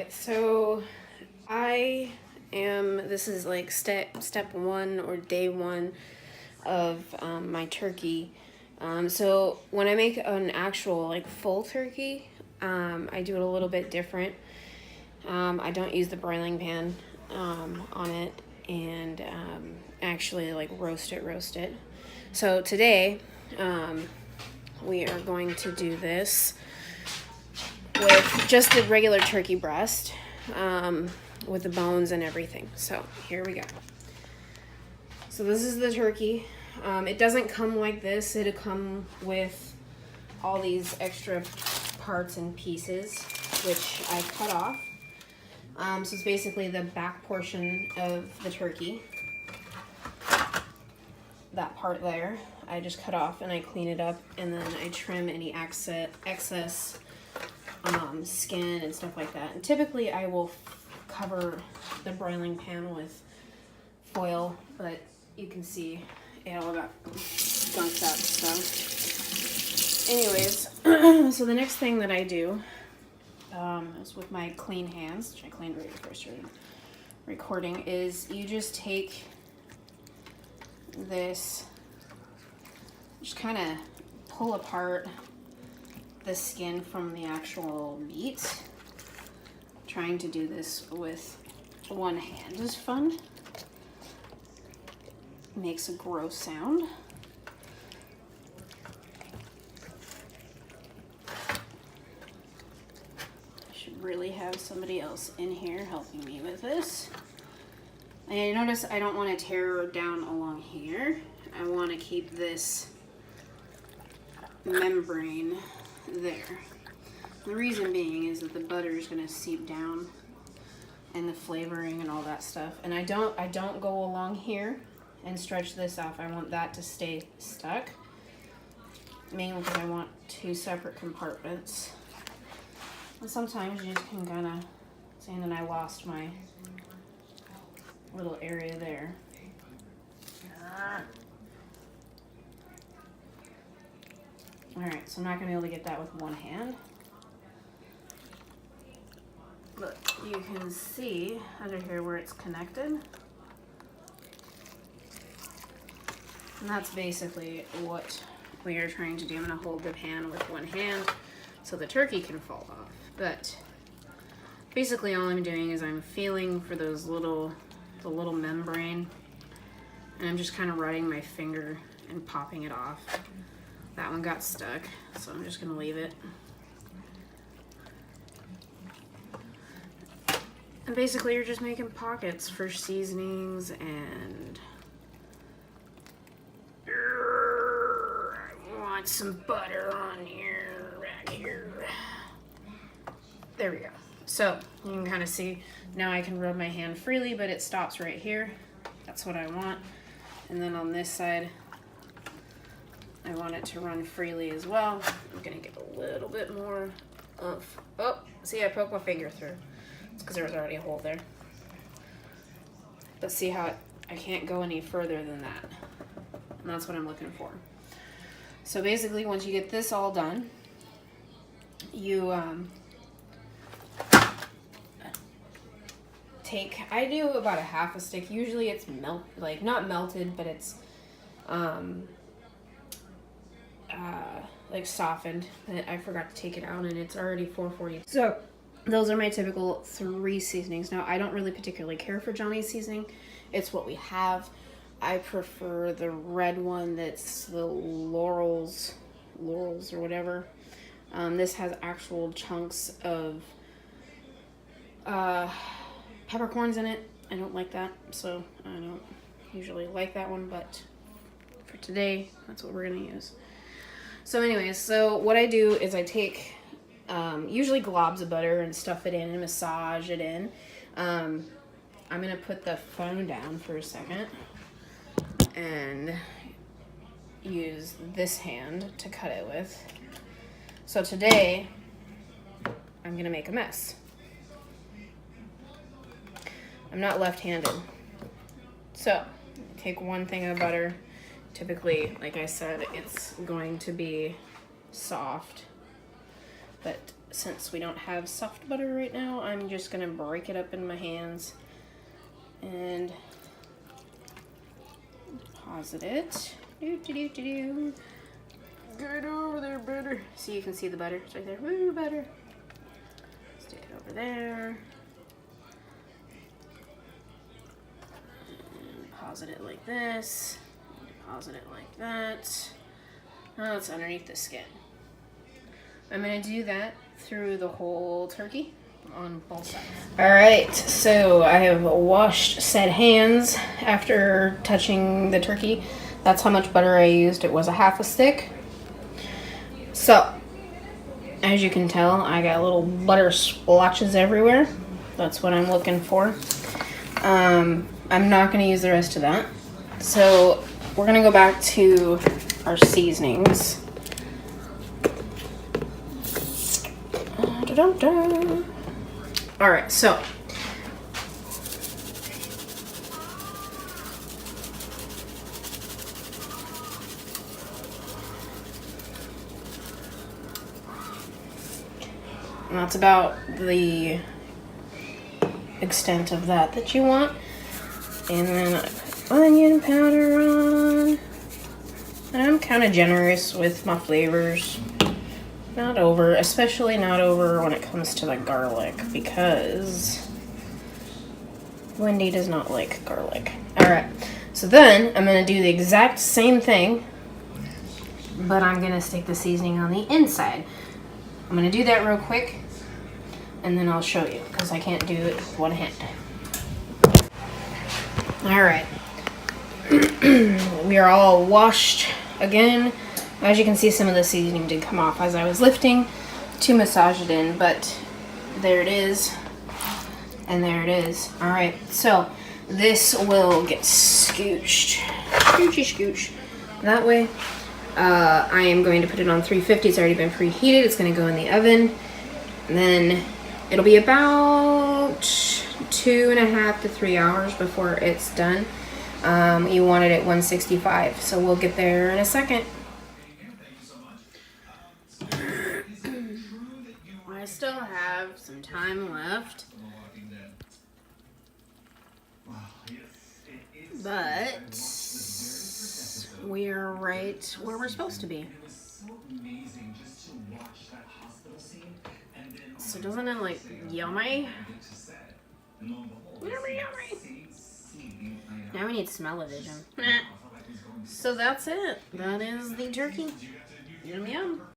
Alright, so this is like step one or day one of my turkey. So when I make an actual like full turkey, I do it a little bit different. I don't use the broiling pan on it, and actually like roast it. So today we are going to do this with just a regular turkey breast, with the bones and everything. So here we go. So this is the turkey. It doesn't come like this. It'll come with all these extra parts and pieces, which I cut off. So it's basically the back portion of the turkey. That part there, I just cut off and I clean it up, and then I trim any excess skin and stuff like that. And typically I will cover the broiling pan with foil, but you can see it all got gunked up. So anyways, so the next thing that I do is with my clean hands, which I cleaned right before I started recording, is you just take this, just kind of pull apart the skin from the actual meat. Trying to do this with one hand is fun. Makes a gross sound. I should really have somebody else in here helping me with this. And you notice I don't want to tear down along here. I want to keep this membrane there. The reason being is that the butter is going to seep down, and the flavoring and all that stuff. And I don't go along here and stretch this off. I want that to stay stuck, mainly because I want two separate compartments. And sometimes you just can kind of see that I lost my little area there. Alright, so I'm not going to be able to get that with one hand. But you can see under here where it's connected. And that's basically what we are trying to do. I'm going to hold the pan with one hand so the turkey can fall off. But basically all I'm doing is I'm feeling for the little membrane, and I'm just kind of running my finger and popping it off. That one got stuck, so I'm just going to leave it. And basically you're just making pockets for seasonings, and I want some butter on here, back here. There we go. So you can kind of see now I can rub my hand freely, but it stops right here. That's what I want. And then on this side, I want it to run freely as well. I'm gonna get a little bit more of, oh, see, I poked my finger through. It's because there was already a hole there. But see how I can't go any further than that. And that's what I'm looking for. So basically, once you get this all done, you I do about a half a stick. Usually it's not melted, but it's like softened. But I forgot to take it out, and it's already 440. So those are my typical 3 seasonings. Now, I don't really particularly care for Johnny's seasoning. It's what we have. I prefer the red one that's the laurels or whatever. This has actual chunks of peppercorns in it. I don't like that, so I don't usually like that one, but for today, that's what we're gonna use. So anyways, so what I do is I take usually globs of butter and stuff it in and massage it in. I'm gonna put the phone down for a second and use this hand to cut it with. So today, I'm gonna make a mess. I'm not left-handed. So, take one thing of butter. Typically, like I said, it's going to be soft. But since we don't have soft butter right now, I'm just gonna break it up in my hands and deposit it. Get over there, butter. So you can see the butter. It's right there. Woo, butter. Stick it over there. And deposit it like this. Deposit it like that. Now it's underneath the skin. I'm gonna do that through the whole turkey on both sides. All right, so I have washed said hands after touching the turkey. That's how much butter I used. It was a half a stick. So, as you can tell, I got little butter splotches everywhere. That's what I'm looking for. I'm not gonna use the rest of that. So, we're gonna go back to our seasonings. All right, so and that's about the extent of that you want. And then I put onion powder on. And I'm kind of generous with my flavors. Not over, especially not over when it comes to the garlic, because Wendy does not like garlic. Alright, so then I'm going to do the exact same thing, but I'm going to stick the seasoning on the inside. I'm going to do that real quick, and then I'll show you, because I can't do it with one hand. Alright, we are all washed again. As you can see, some of the seasoning did come off as I was lifting to massage it in, but there it is, and there it is. All right, so this will get scooched, scooch. That way, I am going to put it on 350. It's already been preheated. It's going to go in the oven, and then it'll be about 2.5 to 3 hours before it's done. You want it at 165, so we'll get there in a second. I still have some time left, but we're right where we're supposed to be. So doesn't it like yummy? Yummy. Now we need smell-o-vision. So that's it. That is the turkey. Yum yum.